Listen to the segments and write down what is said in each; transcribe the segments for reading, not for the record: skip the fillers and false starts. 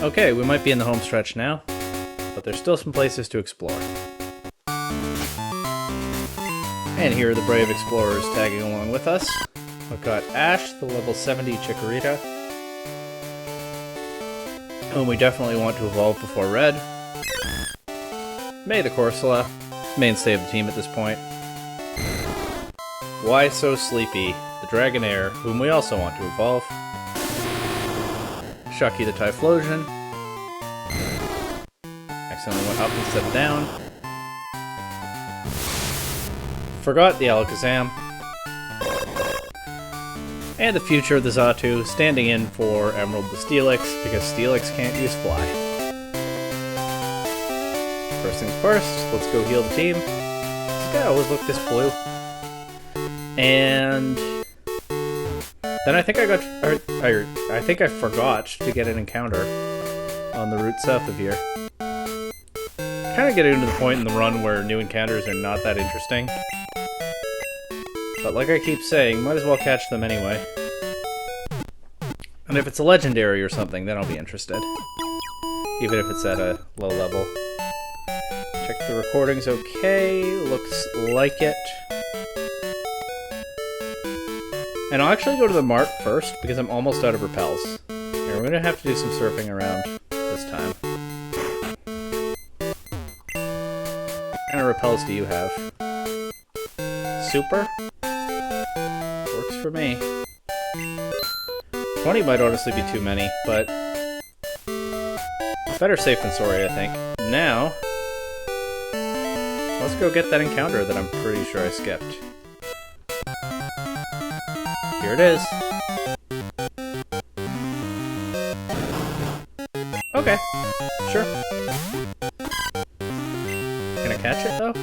Okay, we might be in the home stretch now, but there's still some places to explore. And here are the brave explorers tagging along with us. We've got Ash, the level 70 Chikorita, whom we definitely want to evolve before Red. May the Corsola, mainstay of the team at this point. Why So Sleepy, the Dragonair, whom we also want to evolve. Shucky the Typhlosion. Accidentally went up instead of down. Forgot the Alakazam. And the future of the Xatu, standing in for Emerald the Steelix, because Steelix can't use Fly. First things first, let's go heal the team. This guy always looked this blue. And then I think I forgot to get an encounter on the route south of here. Kind of getting to the point in the run where new encounters are not that interesting. But like I keep saying, might as well catch them anyway. And if it's a legendary or something, then I'll be interested. Even if it's at a low level. Check the recordings okay, looks like it. And I'll actually go to the mart first, because I'm almost out of repels. Here, we're gonna have to do some surfing around this time. What kind of repels do you have? Super? Works for me. 20 might honestly be too many, but better safe than sorry, I think. Now, let's go get that encounter that I'm pretty sure I skipped. Here it is. Okay, sure. Can I catch it, though?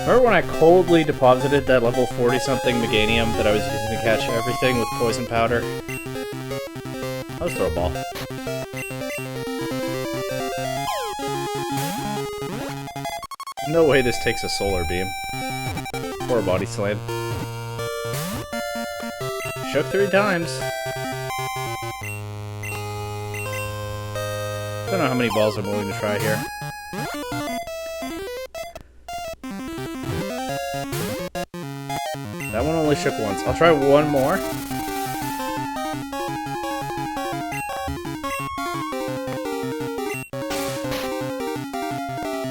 Remember when I coldly deposited that level 40-something Meganium that I was using to catch everything with Poison Powder? Let's throw a ball. No way this takes a Solar Beam. Or a Body Slam. Shook 3 times. Don't know how many balls I'm willing to try here. That one only shook once. I'll try one more.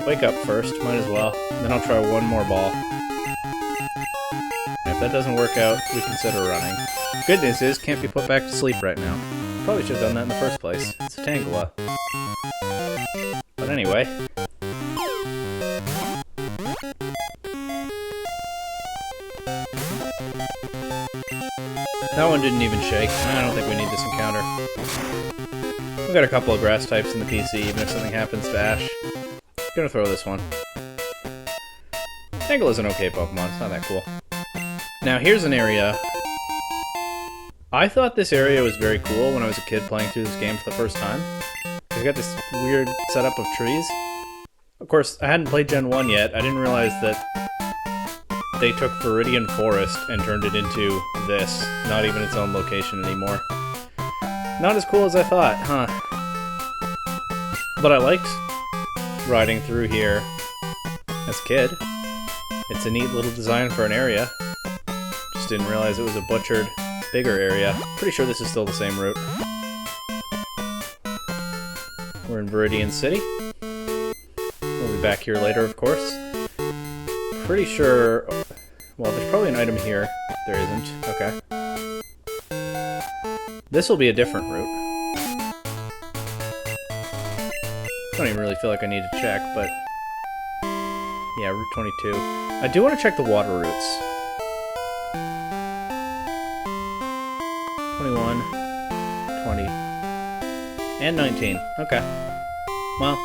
Wake up first, might as well. Then I'll try one more ball. And if that doesn't work out, we consider running. Good news is, can't be put back to sleep right now. Probably should have done that in the first place. It's a Tangela. But anyway. That one didn't even shake. I don't think we need this encounter. We've got a couple of grass types in the PC, even if something happens to Ash. Gonna throw this one. Tangle is an okay Pokemon, it's not that cool. Now here's an area. I thought this area was very cool when I was a kid playing through this game for the first time. It's got this weird setup of trees. Of course, I hadn't played Gen 1 yet. I didn't realize that they took Viridian Forest and turned it into this, not even its own location anymore. Not as cool as I thought, huh? But I liked riding through here as a kid. It's a neat little design for an area. Just didn't realize it was a butchered, bigger area. Pretty sure this is still the same route. We're in Viridian City. We'll be back here later, of course. Pretty sure... Well, there's probably an item here. There isn't. Okay. This will be a different route. I don't even really feel like I need to check, but... Yeah, Route 22. I do want to check the water routes. 21, 20, and 19. Okay. Well...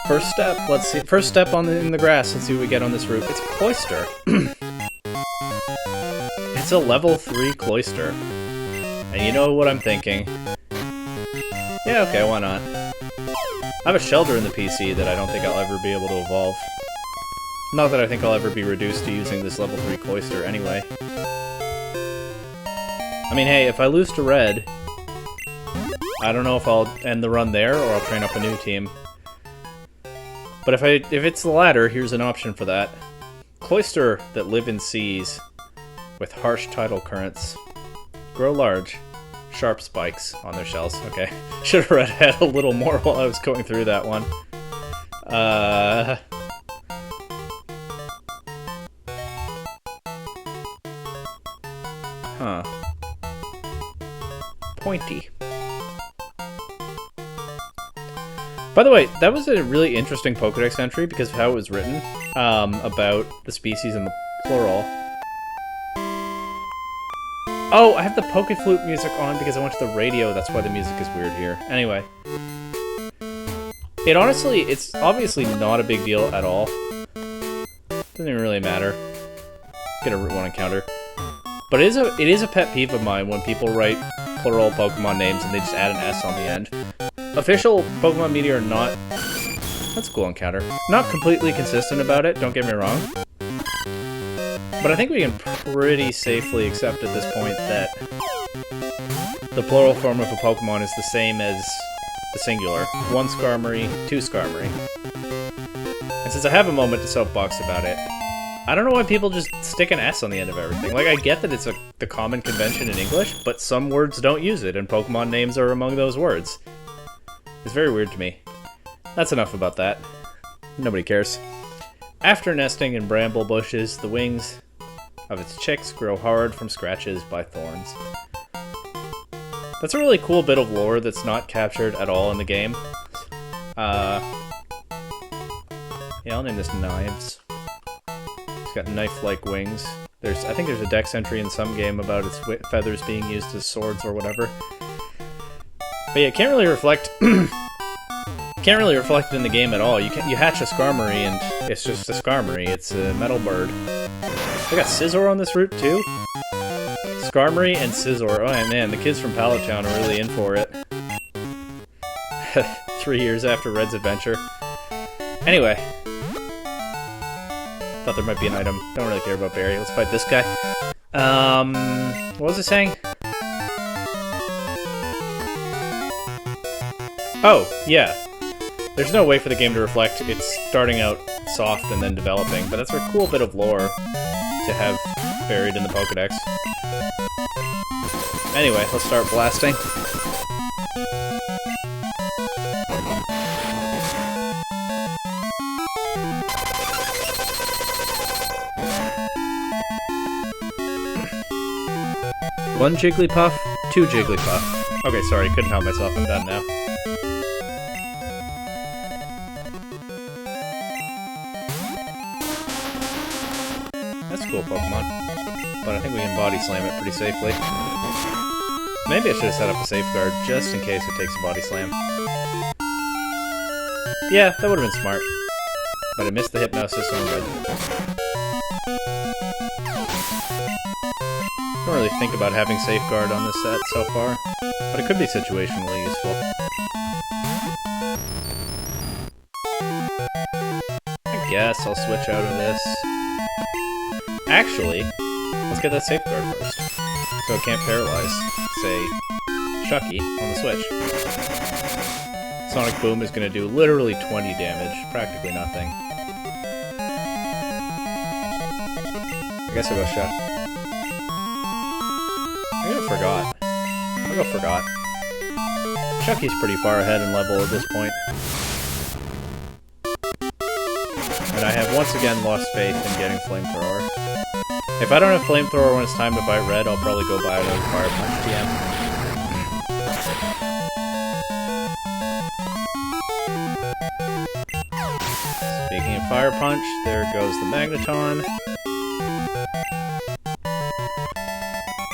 First step, let's see. First step in the grass, let's see what we get on this route. It's a Cloyster. It's a level 3 Cloyster. And you know what I'm thinking. Yeah, okay, why not? I have a Shelter in the PC that I don't think I'll ever be able to evolve. Not that I think I'll ever be reduced to using this level 3 Cloyster anyway. I mean, hey, if I lose to red, I don't know if I'll end the run there or I'll train up a new team. But if it's the latter, here's an option for that. Cloister that live in seas with harsh tidal currents grow large, sharp spikes on their shells. Okay, should have read ahead a little more while I was going through that one. Huh. Pointy. By the way, that was a really interesting Pokédex entry because of how it was written, about the species in the plural. Oh, I have the Pokeflute music on because I went to the radio, that's why the music is weird here. Anyway. It's obviously not a big deal at all. Doesn't even really matter. Get a Route 1 encounter. But it is a pet peeve of mine when people write plural Pokemon names and they just add an S on the end. Official Pokemon media are not... That's a cool encounter. Not completely consistent about it, don't get me wrong. But I think we can pretty safely accept at this point that the plural form of a Pokemon is the same as the singular. 1 Skarmory, 2 Skarmory. And since I have a moment to soapbox about it, I don't know why people just stick an S on the end of everything. Like, I get that it's the common convention in English, but some words don't use it, and Pokemon names are among those words. It's very weird to me. That's enough about that. Nobody cares. After nesting in bramble bushes, the wings of its chicks grow hard from scratches by thorns. That's a really cool bit of lore that's not captured at all in the game. Yeah, I'll name this Knives. It's got knife-like wings. I think there's a dex entry in some game about its feathers being used as swords or whatever. But yeah, it can't really reflect... can't really reflect it in the game at all. You hatch a Skarmory and it's just a Skarmory. It's a metal bird. I got Scizor on this route too? Skarmory and Scizor. Oh man, the kids from Pallet Town are really in for it. 3 years after Red's adventure. Anyway. Thought there might be an item. Don't really care about Barry. Let's fight this guy. What was it saying? Oh, yeah. There's no way for the game to reflect it's starting out soft and then developing, but that's a cool bit of lore to have buried in the Pokédex. Anyway, let's start blasting. One Jigglypuff, 2 Jigglypuff. Okay, sorry, couldn't help myself, I'm done now. That's a cool Pokemon. But I think we can Body Slam it pretty safely. Maybe I should have set up a safeguard just in case it takes a Body Slam. Yeah, that would have been smart. But I missed the Hypnosis on Red. I don't really think about having Safeguard on this set so far, but it could be situationally useful. I guess I'll switch out of this. Actually, let's get that Safeguard first, so it can't paralyze, say, Chucky on the Switch. Sonic Boom is going to do literally 20 damage, practically nothing. I guess I'll go Chuck. I'm gonna Forgot. I'll go Forgot. Chucky's pretty far ahead in level at this point. And I have once again lost faith in getting Flamethrower. If I don't have Flamethrower when it's time to fight Red, I'll probably go buy another Fire Punch TM. Speaking of Fire Punch, there goes the Magneton.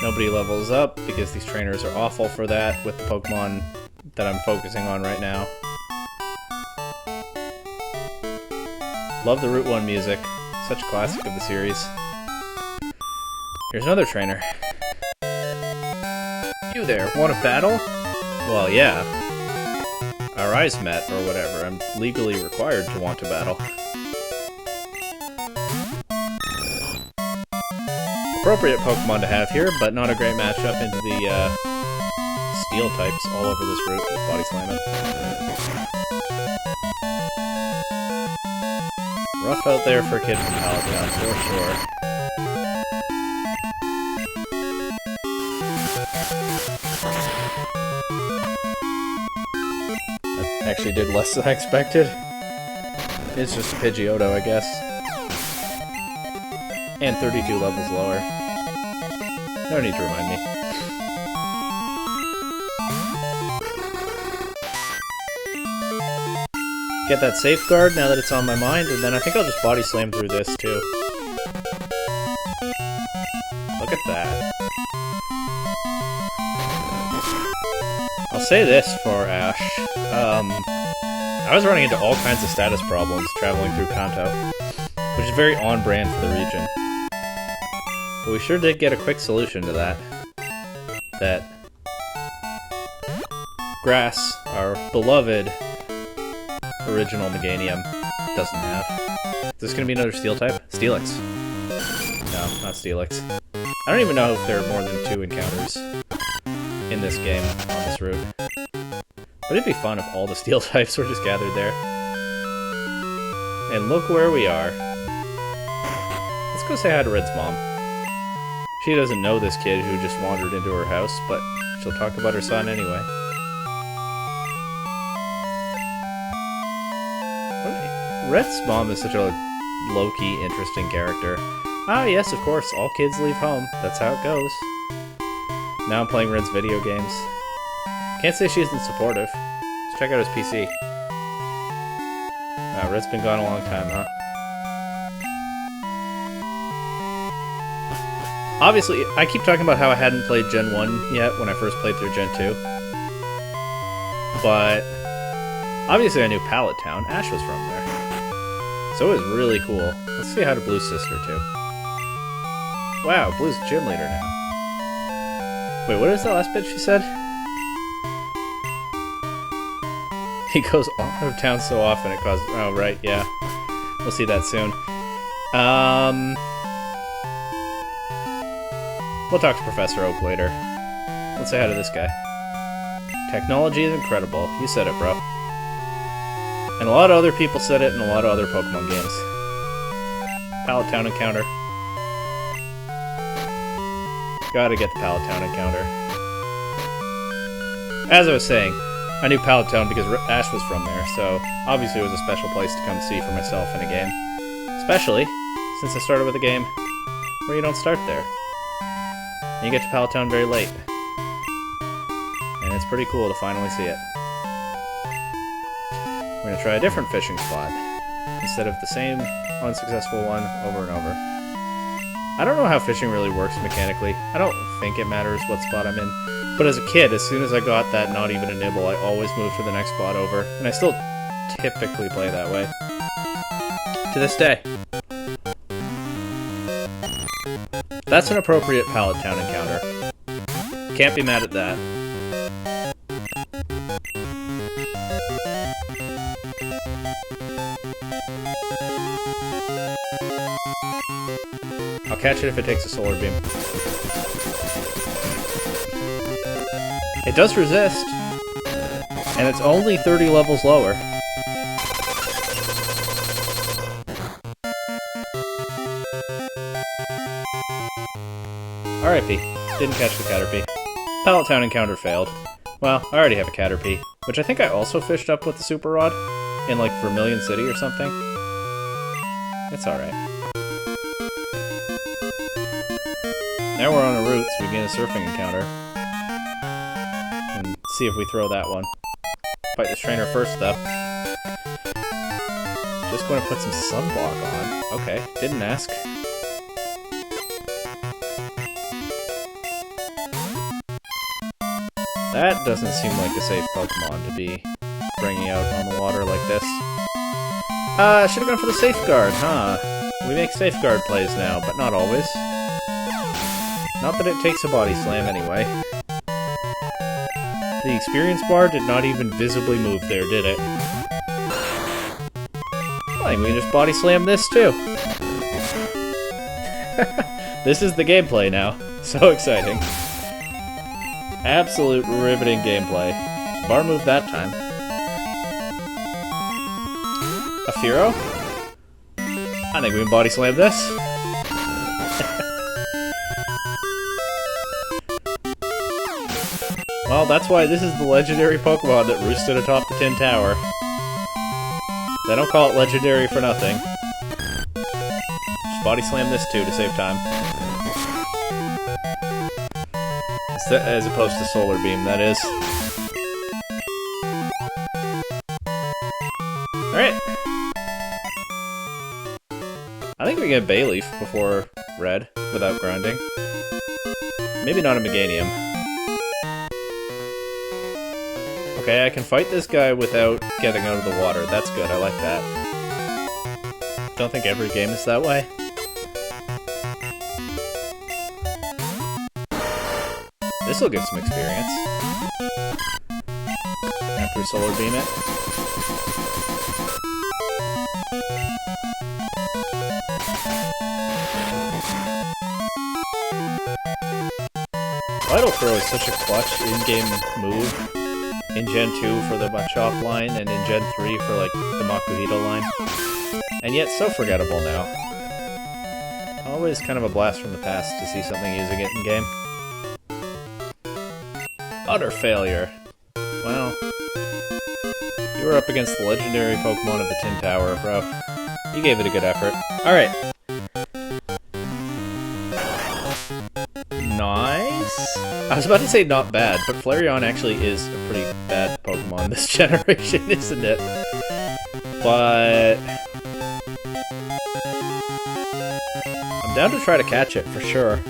Nobody levels up, because these trainers are awful for that with the Pokemon that I'm focusing on right now. Love the Route 1 music. Such a classic of the series. Here's another trainer. You there, want a battle? Well, yeah. Our eyes met, or whatever. I'm legally required to want to battle. appropriate Pokemon to have here, but not a great matchup into the steel types all over this route with Body Slamming. Rough out there for a kid from Palatown, for sure. That actually did less than I expected. It's just a Pidgeotto, I guess. And 32 levels lower. No need to remind me. Get that safeguard now that it's on my mind, and then I think I'll just Body Slam through this too. Look at that. I'll say this for Ash. I was running into all kinds of status problems traveling through Kanto, which is very on-brand for the region. But we sure did get a quick solution to that. That Grass, our beloved original Meganium, doesn't have. Is this gonna be another Steel type? Steelix. No, not Steelix. I don't even know if there are more than 2 encounters in this game on this route. But it'd be fun if all the Steel types were just gathered there. And look where we are. Let's go say hi to Red's mom. She doesn't know this kid who just wandered into her house, but she'll talk about her son anyway. Red's mom is such a low-key, interesting character. Ah, yes, of course, all kids leave home. That's how it goes. Now I'm playing Red's video games. Can't say she isn't supportive. Let's check out his PC. Red's been gone a long time, huh? Obviously, I keep talking about how I hadn't played Gen 1 yet when I first played through Gen 2. But obviously I knew Pallet Town. Ash was from there. So it was really cool. Let's say hi to Blue's sister, too. Wow, Blue's gym leader now. Wait, what is that last bit she said? He goes out of town so often it causes... Oh, right, yeah. We'll see that soon. We'll talk to Professor Oak later. Let's say hi to this guy. Technology is incredible. You said it, bro. And a lot of other people said it in a lot of other Pokemon games. Pallet Town encounter. Gotta get the Pallet Town encounter. As I was saying, I knew Pallet Town because Ash was from there, so obviously it was a special place to come see for myself in a game. Especially since I started with a game where you don't start there. And you get to Pallet Town very late. And it's pretty cool to finally see it. We're gonna try a different fishing spot, instead of the same unsuccessful one over and over. I don't know how fishing really works mechanically. I don't think it matters what spot I'm in. But as a kid, as soon as I got that not even a nibble, I always moved to the next spot over. And I still typically play that way. To this day. That's an appropriate Pallet Town encounter. Can't be mad at that. I'll catch it if it takes a solar beam. It does resist, and it's only 30 levels lower. R.I.P. Didn't catch the Caterpie. Pallet Town encounter failed. Well, I already have a Caterpie, which I think I also fished up with the Super Rod in, like, Vermilion City or something. It's alright. Now we're on a route, so we gain a surfing encounter. And see if we throw that one. Fight this trainer first, though. Just going to put some sunblock on. Okay, didn't ask. That doesn't seem like a safe Pokemon to be bringing out on the water like this. I should have gone for the Safeguard, huh? We make Safeguard plays now, but not always. Not that it takes a Body Slam anyway. The experience bar did not even visibly move there, did it? I think we can just Body Slam this too. This is the gameplay now. So exciting. Absolute riveting gameplay. Bar move that time. A Firo? I think we can body slam this. Well, that's why this is the legendary Pokemon that roosted atop the Tin Tower. They don't call it legendary for nothing. Just body slam this too to save time. As opposed to Solar Beam, that is. Alright. I think we get Bayleaf before Red, without grinding. Maybe not a Meganium. Okay, I can fight this guy without getting out of the water. That's good, I like that. Don't think every game is that way. This'll give some experience. After we Solar Beam it. Vital Throw is such a clutch in-game move. In Gen 2 for the Machop line, and in Gen 3 for, like, the Makuhito line. And yet so forgettable now. Always kind of a blast from the past to see something using it in-game. Utter failure. Well, you were up against the legendary Pokemon of the Tin Tower, bro. You gave it a good effort. Alright. Nice. I was about to say not bad, but Flareon actually is a pretty bad Pokemon this generation, isn't it? But I'm down to try to catch it, for sure.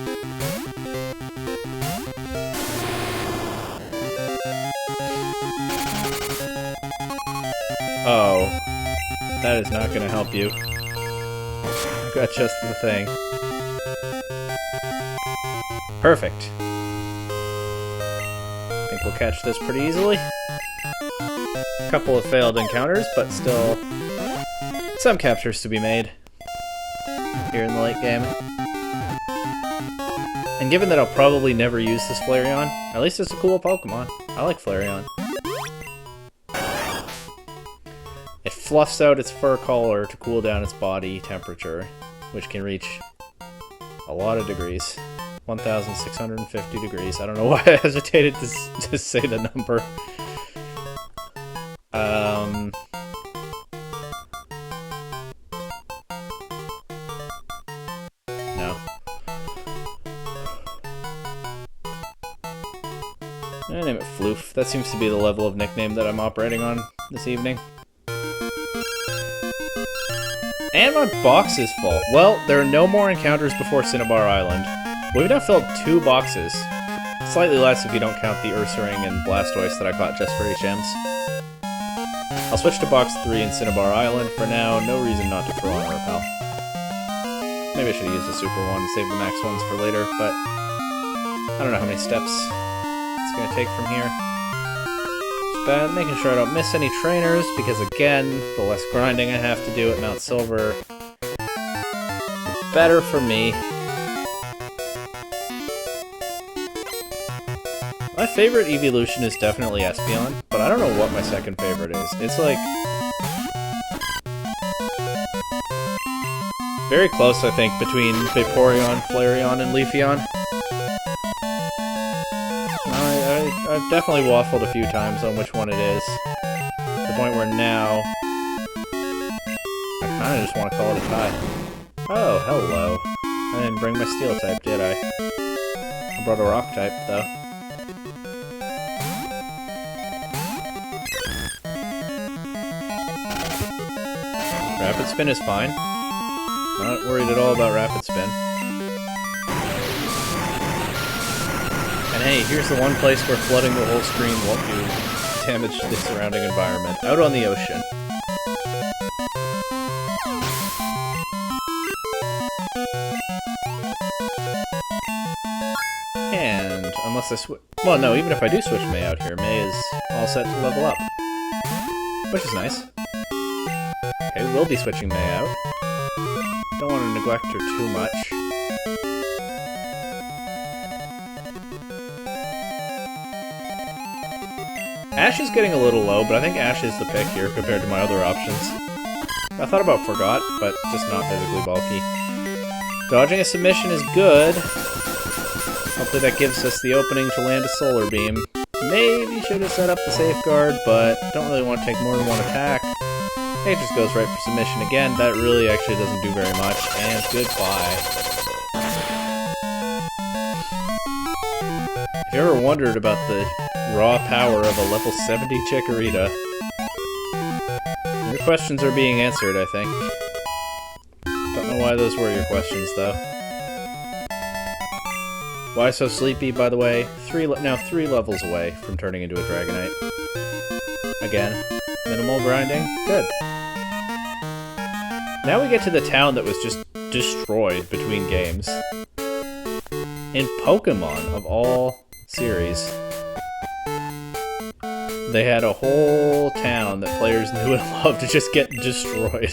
Oh. That is not gonna help you. I've got just the thing. Perfect. I think we'll catch this pretty easily. A couple of failed encounters, but still some captures to be made here in the late game. And given that I'll probably never use this Flareon, at least it's a cool Pokemon. I like Flareon. It fluffs out its fur collar to cool down its body temperature, which can reach a lot of degrees. 1,650 degrees. I don't know why I hesitated to say the number. No. I name it Floof. That seems to be the level of nickname that I'm operating on this evening. And my box is full. Well, there are no more encounters before Cinnabar Island. We've now filled 2 boxes. Slightly less if you don't count the Ursaring and Blastoise that I caught just for HMs. I'll switch to box 3 in Cinnabar Island for now. No reason not to throw on a Repel. Maybe I should have used the Super one and save the max ones for later, but I don't know how many steps it's going to take from here. Just making sure I don't miss any trainers, because again, the less grinding I have to do at Mount Silver, the better for me. My favorite evolution is definitely Espeon, but I don't know what my second favorite is. It's like very close, I think, between Vaporeon, Flareon, and Leafeon. I've definitely waffled a few times on which one it is. To the point where now I kind of just want to call it a tie. Oh, hello. I didn't bring my Steel type, did I? I brought a Rock type, though. Rapid Spin is fine. Not worried at all about Rapid Spin. And hey, here's the one place where flooding the whole screen won't do damage to the surrounding environment. Out on the ocean. And unless I switch... Well, no, even if I do switch May out here, May is all set to level up. Which is nice. Okay, we will be switching May out. Don't want to neglect her too much. Ash is getting a little low, but I think Ash is the pick here compared to my other options. I thought about Forgot, but just not physically bulky. Dodging a submission is good. Hopefully that gives us the opening to land a Solar Beam. Maybe should have set up the safeguard, but don't really want to take more than one attack. It just goes right for submission again. That really actually doesn't do very much, and goodbye. If you ever wondered about the raw power of a level 70 Chikorita, your questions are being answered, I think. Don't know why those were your questions, though. Why so sleepy, by the way? Now 3 levels away from turning into a Dragonite. Again, minimal grinding? Good. Now we get to the town that was just destroyed between games. In Pokemon, of all series, they had a whole town that players knew and loved to just get destroyed.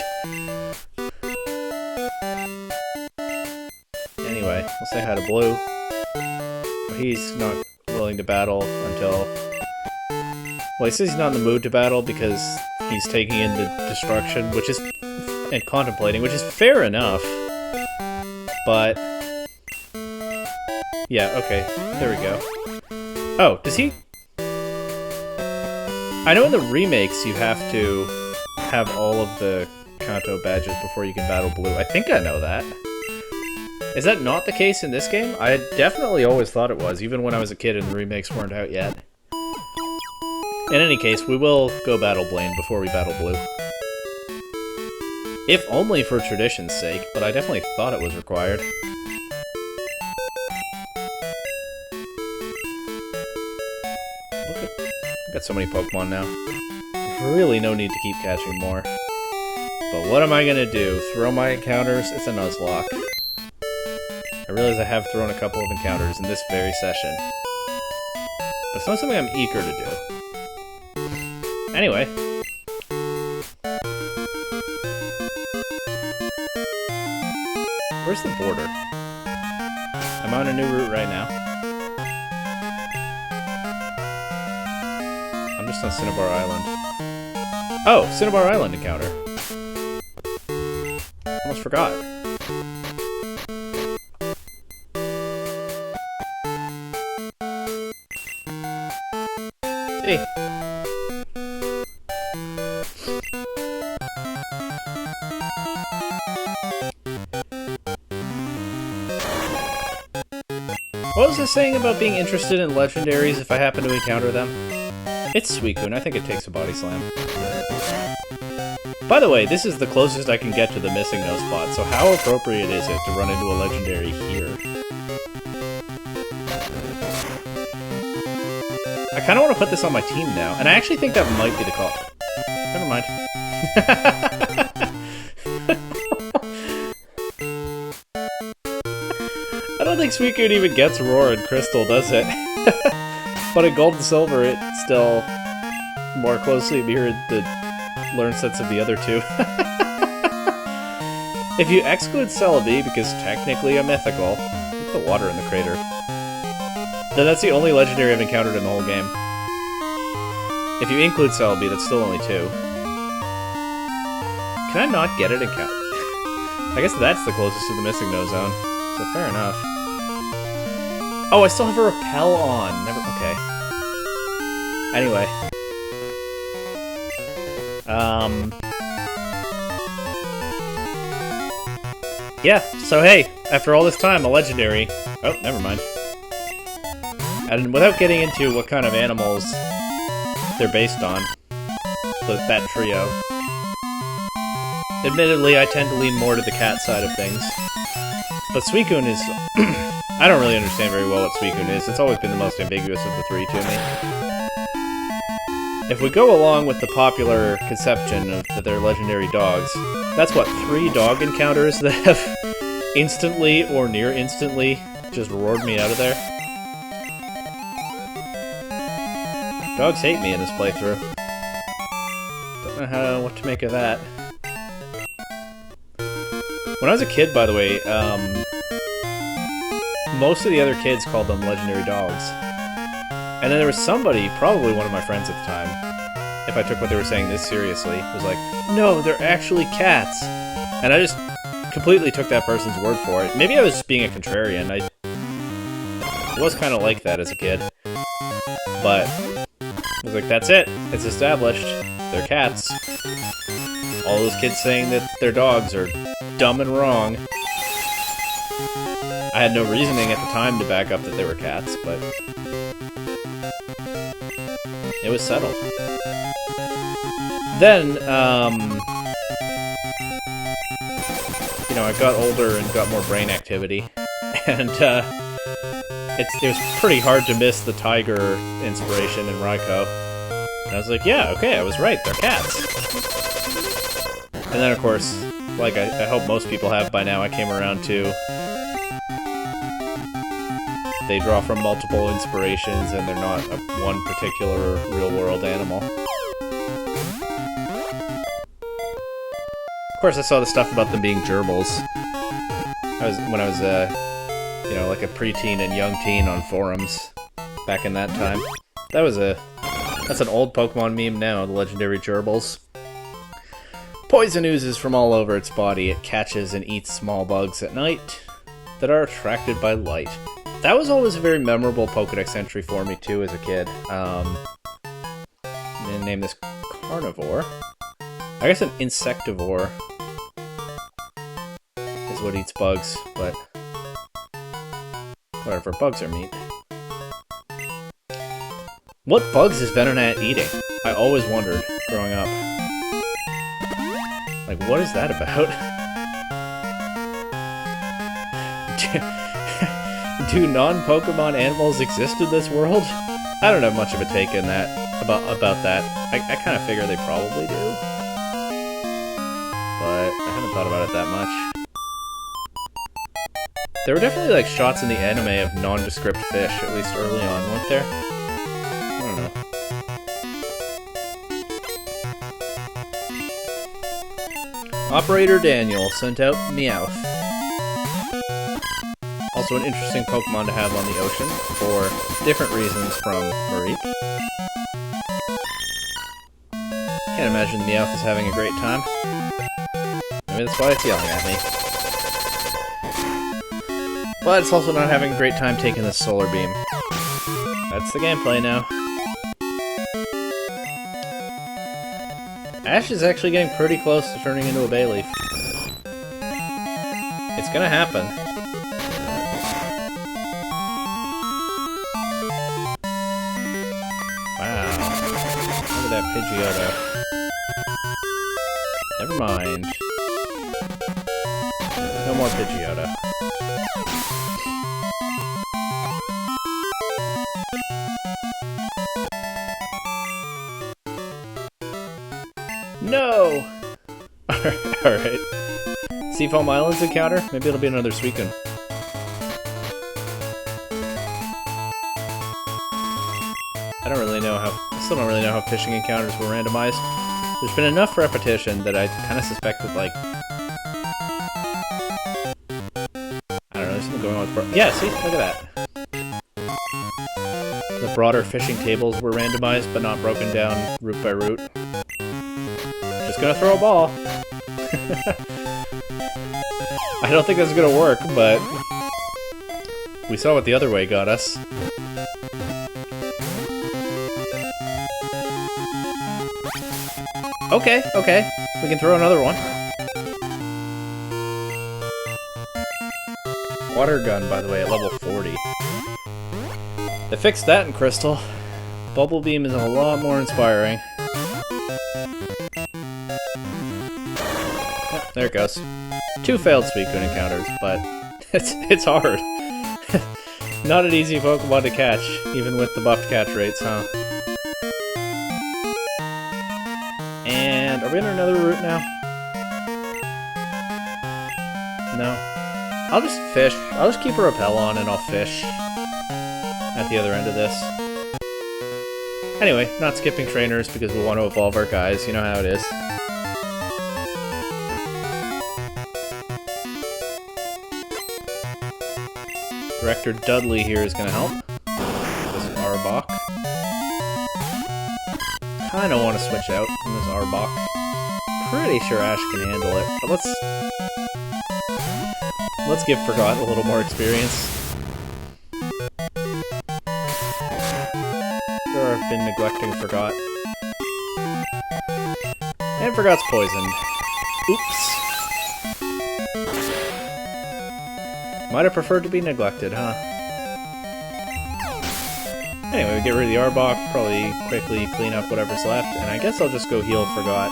Anyway, we'll say hi to Blue. He's not willing to battle until... Well, he says he's not in the mood to battle because he's taking in the destruction, which is... and contemplating, which is fair enough. But... yeah, okay. There we go. Oh, does he... I know in the remakes you have to have all of the Kanto badges before you can battle Blue. I think I know that. Is that not the case in this game? I definitely always thought it was, even when I was a kid and the remakes weren't out yet. In any case, we will go battle Blaine before we battle Blue. If only for tradition's sake, but I definitely thought it was required. I've got so many Pokemon now. There's really no need to keep catching more. But what am I gonna do? Throw my encounters? It's a Nuzlocke. I realize I have thrown a couple of encounters in this very session. But it's not something I'm eager to do. Anyway. Where's the border? I'm on a new route right now. I'm just on Cinnabar Island. Oh, Cinnabar Island encounter. Almost forgot. Hey. What was this saying about being interested in legendaries if I happen to encounter them? It's Suicune. I think it takes a body slam. By the way, this is the closest I can get to the missing no spot, so how appropriate is it to run into a legendary here? I kind of want to put this on my team now, and I actually think that might be the call. Never mind. I don't think Suicune even gets Roar and Crystal, does it? But in Gold and Silver, it still more closely mirrored the learn sets of the other two. If you exclude Celebi, because technically a mythical, look at the water in the crater, then that's the only legendary I've encountered in the whole game. If you include Celebi, that's still only 2. Can I not get it in count? I guess that's the closest to the missing no zone, so fair enough. Oh, I still have a repel on. Never. Okay. Anyway. Yeah, so hey, after all this time, a legendary. Oh, never mind. And without getting into what kind of animals they're based on, that trio. Admittedly, I tend to lean more to the cat side of things. But Suicune is... I don't really understand very well what Suicune is. It's always been the most ambiguous of the 3 to me. If we go along with the popular conception of that they're legendary dogs, that's what, 3 dog encounters that have instantly or near instantly just roared me out of there? Dogs hate me in this playthrough. Don't know what to make of that. When I was a kid, by the way, most of the other kids called them legendary dogs. And then there was somebody, probably one of my friends at the time, if I took what they were saying this seriously, was like, no, they're actually cats. And I just completely took that person's word for it. Maybe I was just being a contrarian. I was kind of like that as a kid. But I was like, that's it. It's established. They're cats. All those kids saying that they're dogs are dumb and wrong. I had no reasoning at the time to back up that they were cats, but it was settled. Then, you know, I got older and got more brain activity, and it was pretty hard to miss the tiger inspiration in Raiko. And I was like, yeah, okay, I was right, they're cats. And then, of course, like I hope most people have by now, I came around to they draw from multiple inspirations and they're not one particular real-world animal. Of course, I saw the stuff about them being gerbils. When I was you know, like a preteen and young teen on forums back in that time. That's an old Pokemon meme now, the legendary gerbils. Poison oozes from all over its body. It catches and eats small bugs at night that are attracted by light. That was always a very memorable Pokedex entry for me, too, as a kid. I'm gonna name this Carnivore. I guess an Insectivore is what eats bugs, but whatever, bugs are meat. What bugs is Venonat eating? I always wondered, growing up. Like, what is that about? Do non-Pokemon animals exist in this world? I don't have much of a take in that about that. I kind of figure they probably do, but I haven't thought about it that much. There were definitely like shots in the anime of nondescript fish, at least early on, weren't there? I don't know. Operator Daniel sent out Meowth. Also an interesting Pokemon to have on the ocean, for different reasons from Marie. Can't imagine Meowth is having a great time. Maybe that's why it's yelling at me. But it's also not having a great time taking this solar beam. That's the gameplay now. Ash is actually getting pretty close to turning into a Bayleaf. It's gonna happen. That Pidgeotto. Never mind. No more Pidgeotto. No! Alright. Seafoam Islands encounter? Maybe it'll be another Suicune. I still don't really know how fishing encounters were randomized. There's been enough repetition that I kind of suspected, like... I don't know, there's something going on with... Yeah, see? Look at that. The broader fishing tables were randomized, but not broken down route by route. Just gonna throw a ball. I don't think that's gonna work, but... we saw what the other way got us. Okay, okay. We can throw another one. Water gun, by the way, at level 40. They fixed that in Crystal. Bubble Beam is a lot more inspiring. Yeah, there it goes. 2 failed Suicune encounters, but it's hard. Not an easy Pokemon to catch, even with the buffed catch rates, huh? And are we on another route now? No. I'll just fish. I'll just keep a repel on and I'll fish at the other end of this. Anyway, not skipping trainers because we want to evolve our guys. You know how it is. Director Dudley here is going to help. This Arbok. Kinda want to switch out from this Arbok. Pretty sure Ash can handle it, but let's give Forgot a little more experience. Sure, I've been neglecting Forgot. And Forgot's poisoned. Oops. Might have preferred to be neglected, huh? Anyway, we get rid of the Arbok, probably quickly clean up whatever's left, and I guess I'll just go heal Forgot.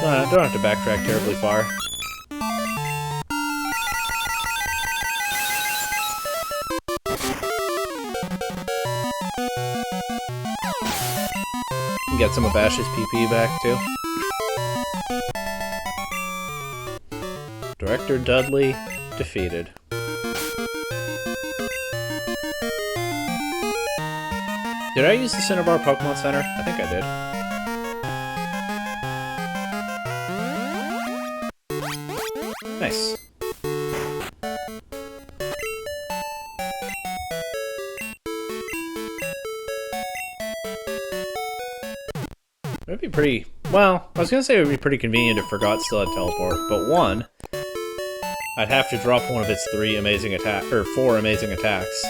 Don't have to backtrack terribly far. And get some of Ash's PP back, too. Director Dudley defeated. Did I use the Cinnabar Pokemon Center? I think I did. Nice. It would be pretty... Well, I was gonna say it would be pretty convenient if Forgot still had Teleport, but one, I'd have to drop one of its 4 amazing attacks,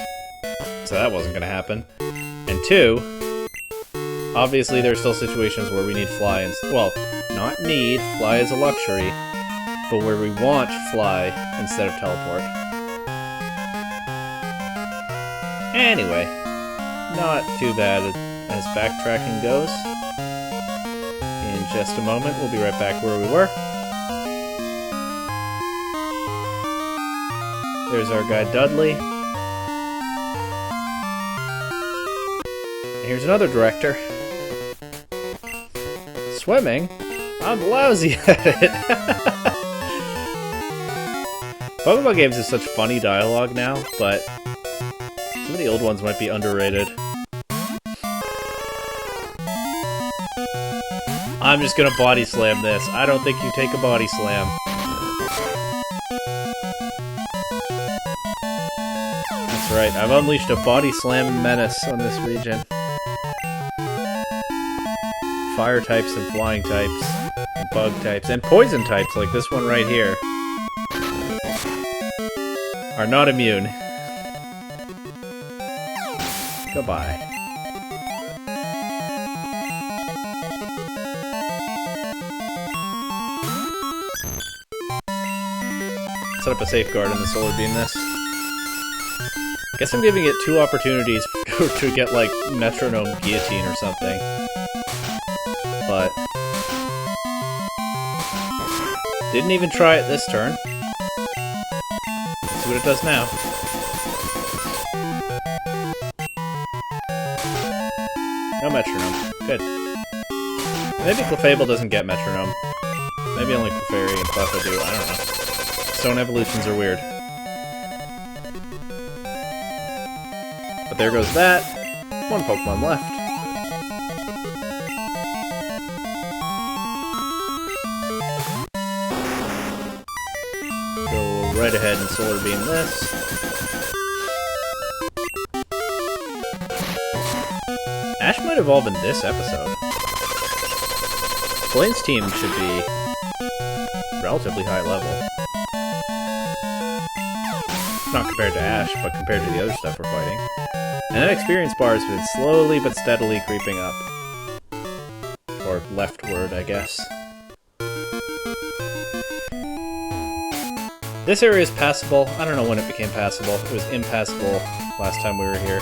so that wasn't gonna happen. And 2, obviously there are still situations where we need Fly, and well, not need, Fly is a luxury, but where we want Fly instead of Teleport. Anyway, not too bad as backtracking goes. In just a moment, we'll be right back where we were. There's our guy Dudley. Here's another director. Swimming? I'm lousy at it. Pokemon games have such funny dialogue now, but some of the old ones might be underrated. I'm just gonna body slam this. I don't think you take a body slam. That's right, I've unleashed a body slam menace on this region. Fire types and flying types, and bug types, and poison types like this one right here are not immune. Goodbye. Set up a safeguard in the Solar Beam this. Guess I'm giving it 2 opportunities to get, like, Metronome Guillotine or something. But didn't even try it this turn. Let's see what it does now. No Metronome. Good. Maybe Clefable doesn't get Metronome. Maybe only Clefairy and Cleffa do. I don't know. Stone evolutions are weird. But there goes that. 1 Pokemon left. Go right ahead and Solar Beam this. Ash might evolve in this episode. Blaine's team should be relatively high level. Not compared to Ash, but compared to the other stuff we're fighting. And that experience bar has been slowly but steadily creeping up. Or leftward, I guess. This area is passable. I don't know when it became passable. It was impassable last time we were here.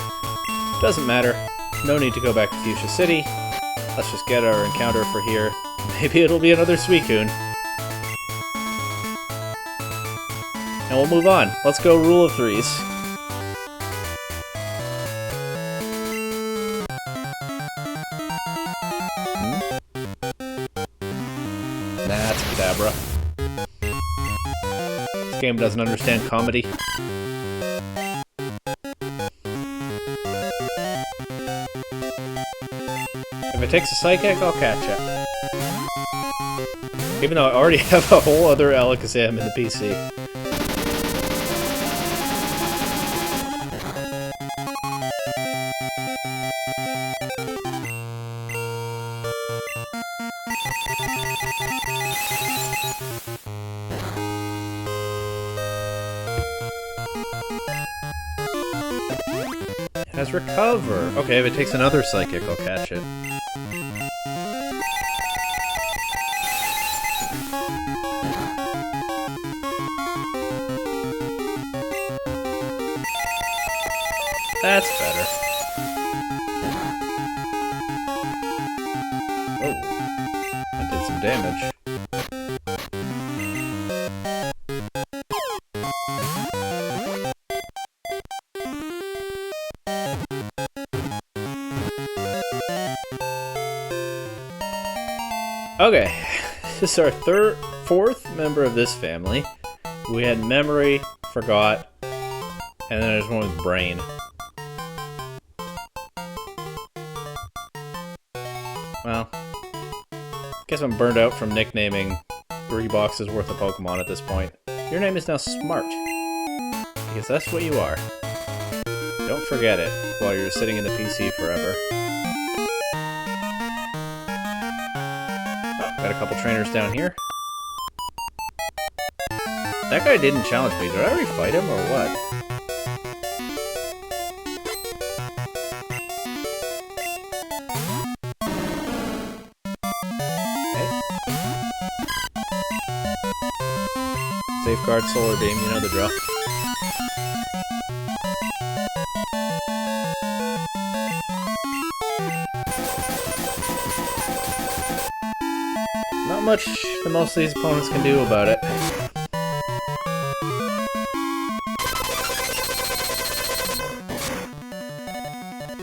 Doesn't matter. No need to go back to Fuchsia City. Let's just get our encounter for here. Maybe it'll be another Suicune. And we'll move on. Let's go Rule of Threes. Nah, it's Kadabra. This game doesn't understand comedy. If it takes a Psychic, I'll catch it. Even though I already have a whole other Alakazam in the PC. It has recover. Okay, if it takes another psychic, I'll catch it. That's better. Oh, that did some damage. Okay, this is our fourth member of this family. We had memory, forgot, and then there's one with brain. Well, I guess I'm burned out from nicknaming 3 boxes worth of Pokemon at this point. Your name is now Smart, because that's what you are. Don't forget it while you're sitting in the PC forever. Got a couple trainers down here. That guy didn't challenge me. Did I already fight him or what? Okay. Safeguard Solar Beam, you know the drill. Not much the most of these opponents can do about it.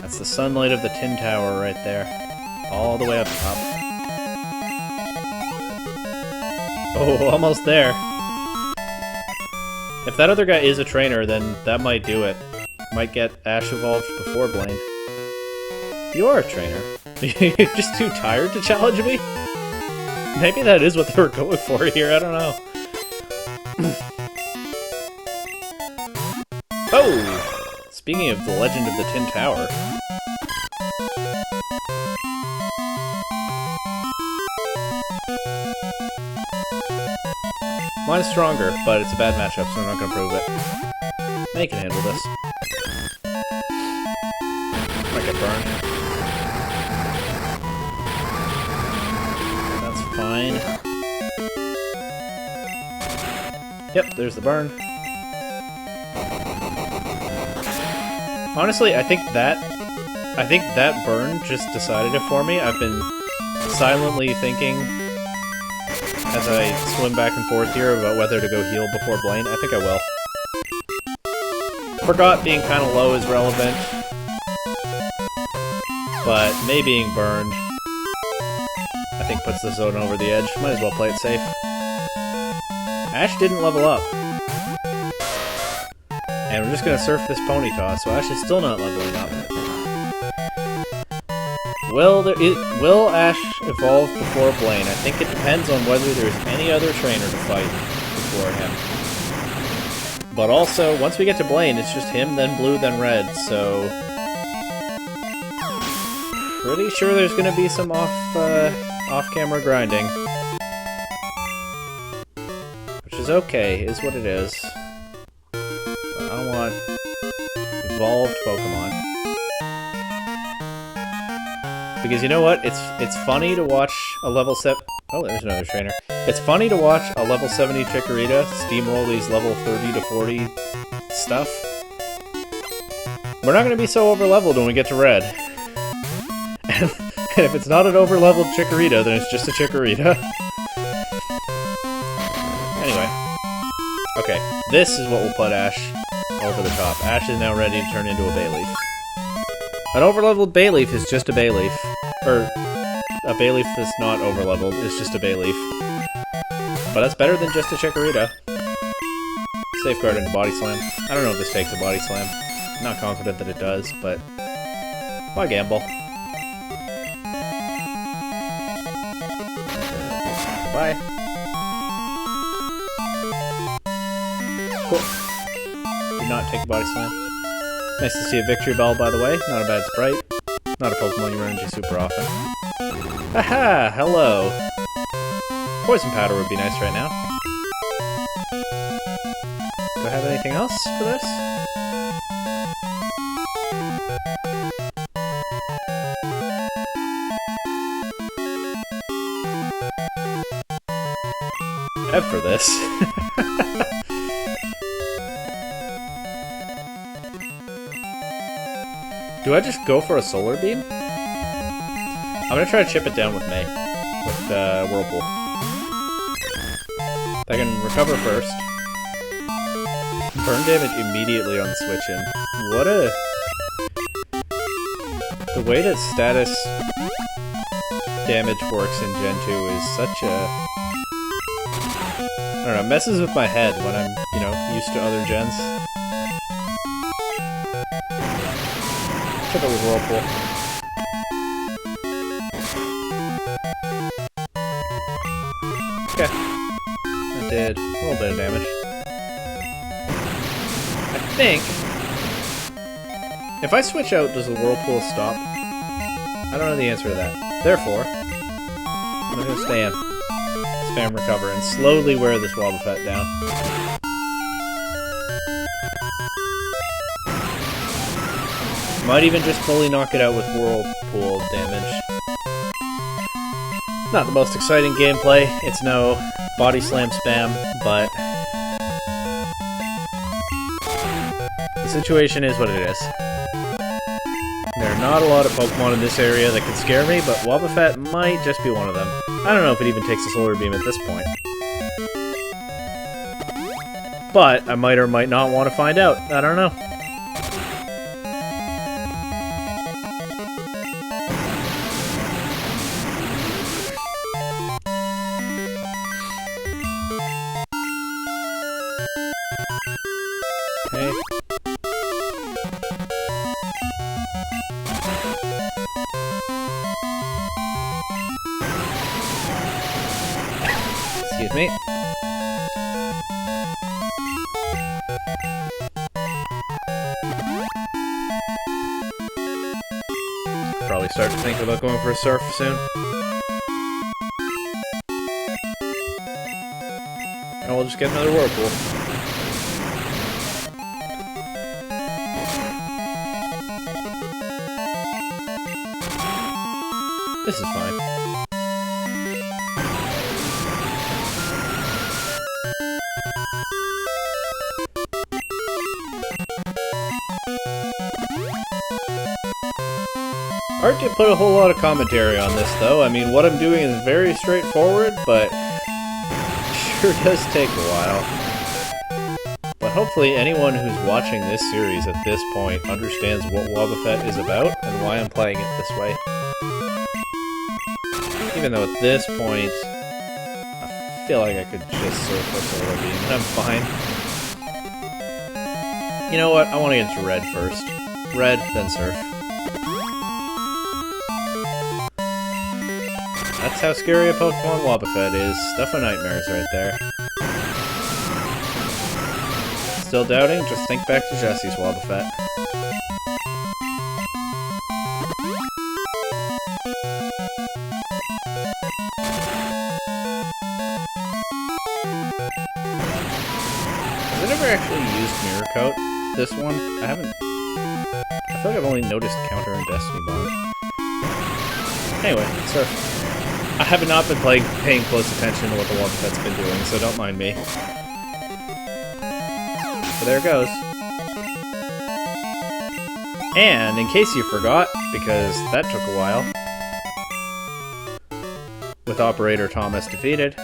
That's the sunlight of the Tin Tower right there. All the way up top. Oh, almost there. If that other guy is a trainer, then that might do it. Might get Ash evolved before Blaine. You are a trainer. You're just too tired to challenge me? Maybe that is what they were going for here, I don't know. Oh! Speaking of the legend of the Tin Tower. Mine's stronger, but it's a bad matchup, so I'm not gonna prove it. They can handle this. Might get burned. Fine. Yep, there's the burn. Honestly, I think that burn just decided it for me. I've been silently thinking as I swim back and forth here about whether to go heal before Blaine. I think I will. Forgot being kind of low is relevant, but May being burned I think puts the zone over the edge. Might as well play it safe. Ash didn't level up. And we're just gonna surf this pony toss, so Ash is still not leveling up. Will Ash evolve before Blaine? I think it depends on whether there's any other trainer to fight before him. But also, once we get to Blaine, it's just him, then blue, then red, so... pretty sure there's gonna be some off-camera grinding. Which is okay, is what it is. But I want evolved Pokemon. Because you know what? It's funny to watch a level 7... oh, there's another trainer. It's funny to watch a level 70 Chikorita steamroll these level 30 to 40 stuff. We're not going to be so over-leveled when we get to red. And if it's not an over-leveled Chikorita, then it's just a Chikorita. Anyway. Okay, this is what will put Ash over the top. Ash is now ready to turn into a Bayleaf. An over-leveled Bayleaf is just a Bayleaf. Or, a Bayleaf that's not over-leveled is just a Bayleaf. But that's better than just a Chikorita. Safeguard into Body Slam. I don't know if this takes a Body Slam. I'm not confident that it does, but... why gamble? Bye. Cool. Did not take a Body Slam. Nice to see a Victory Bell, by the way. Not a bad sprite. Not a Pokemon you run into super often. Aha! Hello! Poison powder would be nice right now. Do I have anything else for this? I have for this. Do I just go for a solar beam? I'm gonna try to chip it down with May. With Whirlpool. I can recover first. Burn damage immediately on the switch in. What a... The way that status damage works in Gen 2 is such a... I don't know, it messes with my head when I'm, you know, used to other gens. Check out with Whirlpool. Okay. That did a little bit of damage. I think... If I switch out, does the Whirlpool stop? I don't know the answer to that. Therefore, I'm gonna stay in. Spam recover and slowly wear this Wobbuffet down. Might even just fully knock it out with Whirlpool damage. Not the most exciting gameplay, it's no body slam spam, but the situation is what it is. There are not a lot of Pokemon in this area that could scare me, but Wobbuffet might just be one of them. I don't know if it even takes a Solar Beam at this point. But I might or might not want to find out. I don't know. Hey. Excuse me. Probably start to think about going for a surf soon. And we'll just get another Whirlpool. This is fine. Art did put a whole lot of commentary on this, though. I mean, what I'm doing is very straightforward, but it sure does take a while. But hopefully anyone who's watching this series at this point understands what Wobbuffet is about and why I'm playing it this way. Even though at this point, I feel like I could just surf a Solar Beam and I'm fine. You know what? I want to get to Red first. Red, then Surf. That's how scary a Pokemon Wobbuffet is. Stuff of nightmares right there. Still doubting? Just think back to Jesse's Wobbuffet. Has it ever actually used Mirror Coat? This one? I haven't... I feel like I've only noticed Counter and Destiny Bond. Anyway, Surf. I have not been paying close attention to what the Wobbuffet's been doing, so don't mind me. So there it goes. And, in case you forgot, because that took a while, with Operator Thomas defeated,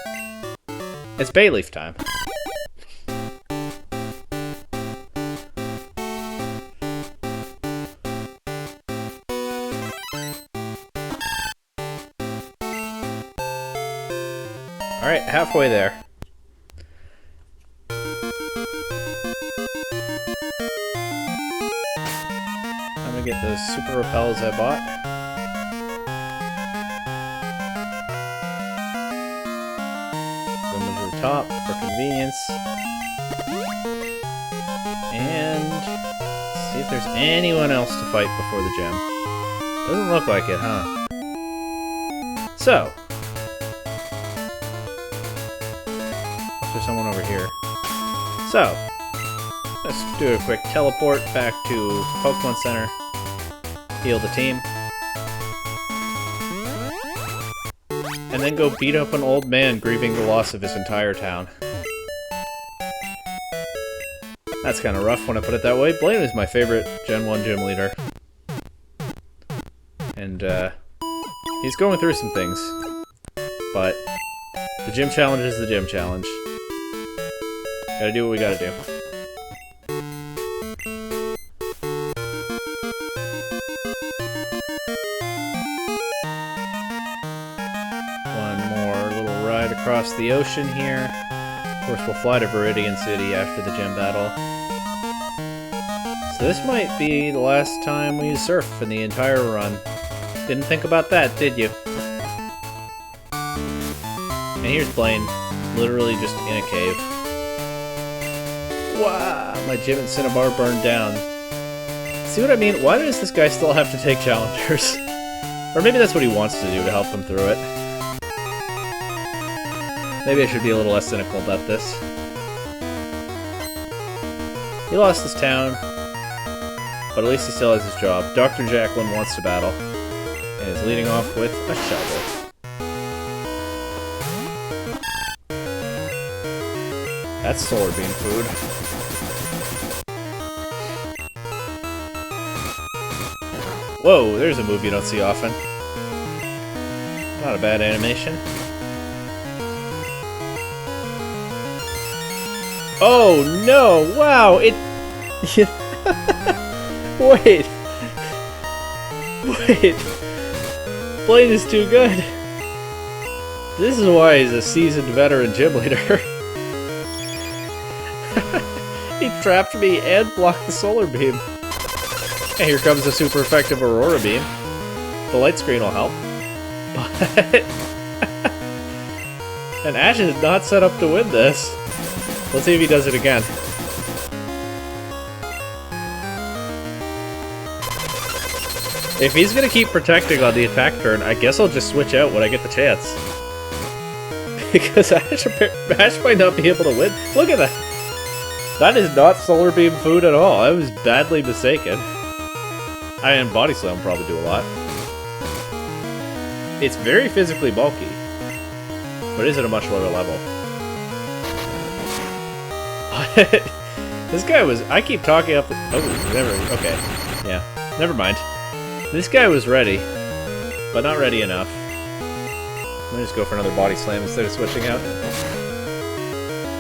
it's Bayleaf time. Alright, halfway there. I'm gonna get those super repels I bought. Go to the top for convenience. And see if there's anyone else to fight before the gym. Doesn't look like it, huh? So. There's someone over here. So. Let's do a quick teleport back to Pokemon Center. Heal the team. And then go beat up an old man grieving the loss of his entire town. That's kind of rough when I put it that way. Blaine is my favorite Gen 1 gym leader. And, he's going through some things. But, the gym challenge is the gym challenge. Gotta do what we gotta do. One more little ride across the ocean here. Of course, we'll fly to Viridian City after the gym battle. So this might be the last time we use Surf in the entire run. Didn't think about that, did you? And here's Blaine, literally just in a cave. Wow, my gym in Cinnabar burned down. See what I mean? Why does this guy still have to take challengers? Or maybe that's what he wants to do to help him through it. Maybe I should be a little less cynical about this. He lost his town, but at least he still has his job. Dr. Jacqueline wants to battle, and is leading off with a shovel. That's solar bean food. Whoa, there's a move you don't see often. Not a bad animation. Oh no! Wow! It... Wait! Wait! Blaine is too good! This is why he's a seasoned veteran gym leader. He trapped me and blocked the solar beam. And here comes a super effective Aurora beam. The light screen will help. But... and Ash is not set up to win this. Let's see if he does it again. If he's gonna keep protecting on the attack turn, I guess I'll just switch out when I get the chance. Because Ash might not be able to win. Look at that! That is not Solar Beam food at all. I was badly mistaken. And Body Slam will probably do a lot. It's very physically bulky, but is at a much lower level. This guy was... I keep talking up the... Oh, never... Okay. Yeah. Never mind. This guy was ready, but not ready enough. I'm gonna just go for another Body Slam instead of switching out.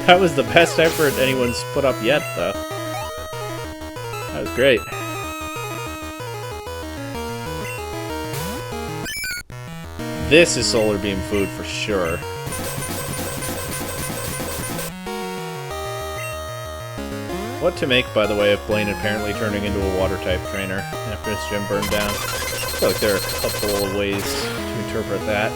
That was the best effort anyone's put up yet, though. That was great. This is Solar Beam food for sure. What to make, by the way, of Blaine apparently turning into a Water-type trainer after his gym burned down. I feel like there are a couple of ways to interpret that.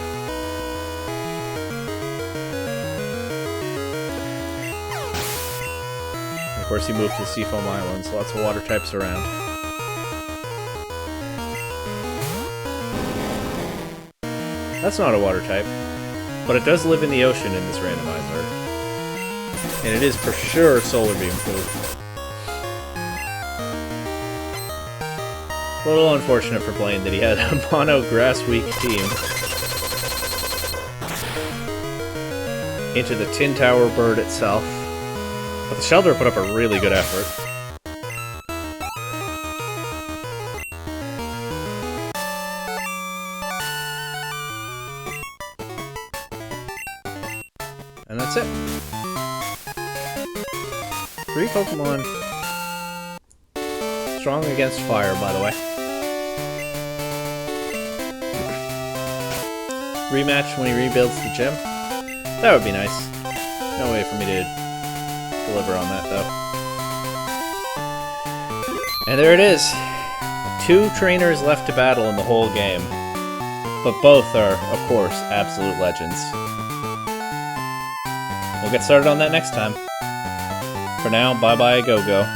And of course, he moved to the Seafoam Islands. Lots of water types around. That's not a water type, but it does live in the ocean in this randomizer. And it is for sure Solar Beam food. A little unfortunate for Blaine that he had a mono grass weak team. Into the Tin Tower bird itself. But the shelter put up a really good effort. And that's it. 3 Pokemon. Strong against fire, by the way. Rematch when he rebuilds the gym. That would be nice. No way for me to deliver on that, though. And there it is. 2 trainers left to battle in the whole game. But both are, of course, absolute legends. We'll get started on that next time. For now, bye-bye, go-go.